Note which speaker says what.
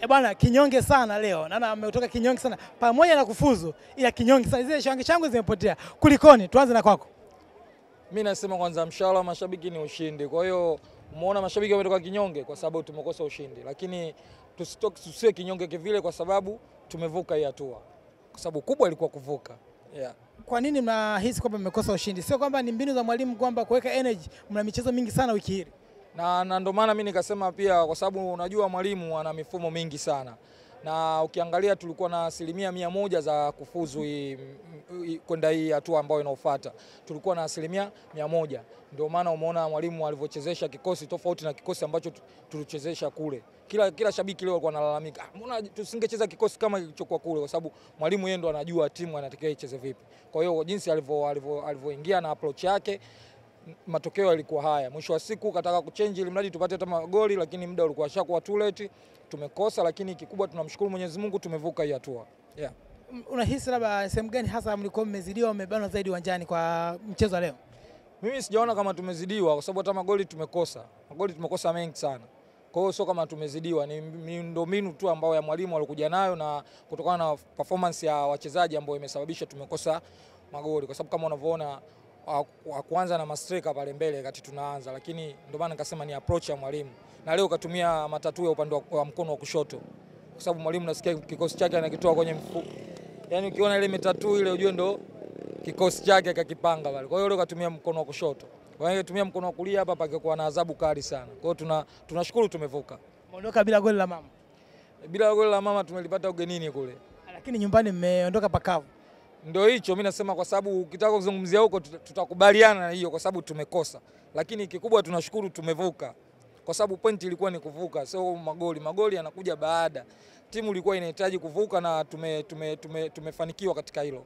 Speaker 1: Bwana kinyonge sana leo. Naona ametoka kinyonge sana. Pamoja na kufuzu ila kinyonge sana. Zile shangwe zimepotea. Kulikoni? Tuanze na kwako.
Speaker 2: Mimi nasema kwanza mshahara mashabiki ni ushindi. Kwa hiyo umeona mashabiki wametoka kinyonge kwa sababu tumekosa ushindi. Lakini tusiwe kinyonge kivile kwa sababu tumevuka hii hatua. Kwa sababu kubwa ilikuwa kuvuka. Yeah.
Speaker 1: Kwa nini mnahisi kwamba mmekosa ushindi? Sio kwamba ni mbinu za mwalimu kwamba kuweka energy, mna michezo mingi sana wiki hii.
Speaker 2: Na ndio maana mimi nikasema pia kwa sababu unajua mwalimu ana mifumo mingi sana. Na ukiangalia tulikuwa na 100% za kufuzu kwenda hii hatua ambayo inaofuata. Tulikuwa na 100%. Ndio maana umeona mwalimu alivyochezesha kikosi tofauti na kikosi ambacho tulichezesha kule. Kila shabiki leo alikuwa analalamika, mbona tusingecheza kikosi kama kilichokuwa kule, kwa sababu mwalimu yeye ndo anajua timu anatakiwa icheze vipi. Kwa hiyo jinsi alivyoingia na approach yake, matokeo yalikuwa haya. Mwisho wa siku kataka kuchange ili mradi tupate hata magoli, lakini muda ulikuwa shakuwa too late, tumekosa. Lakini kikubwa tunamshukuru Mwenyezi Mungu, tumevuka hii hatua. Yeah.
Speaker 1: Unahisi labda sehemu gani hasa mlikuwa mmezidiwa, mmebanwa zaidi uwanjani kwa mchezo leo?
Speaker 2: Mimi sijaona kama tumezidiwa kwa sababu hata magoli tumekosa. Magoli tumekosa mengi sana. Kwa hiyo sio kama tumezidiwa, ni miundombinu tu ambayo ya mwalimu alikuja nayo na kutokana na performance ya wachezaji ambayo imesababisha tumekosa magoli. Kwa sababu kama unavyoona kuanza na mastreka pale mbele kati tunaanza, lakini ndio maana nikasema ni approach ya mwalimu. Na leo katumia matatu ya upande wa mkono wa kushoto. Kwa sababu mwalimu nasikia kikosi chake anakitoa kwenye mfuko. Yaani ukiona ile mitatu ile ujue ndo kikosi chake kakipanga pale. Kwa hiyo leo katumia mkono wa kushoto. Kwa hiyo tumia mkono wa kulia hapa pangekuwa na adhabu kali sana. Kwa hiyo tunashukuru tumevuka.
Speaker 1: Mmeondoka bila goli la mama.
Speaker 2: Bila goli la mama tumelipata ugenini kule.
Speaker 1: Lakini nyumbani mmeondoka pakavu.
Speaker 2: Ndio hicho mimi nasema, kwa sababu ukitaka kuzungumzia huko tutakubaliana na hiyo kwa sababu tumekosa. Lakini kikubwa tunashukuru tumevuka. Kwa sababu point ilikuwa ni kuvuka, sio magoli. Magoli yanakuja baada. Timu ilikuwa inahitaji kuvuka na tumefanikiwa katika hilo.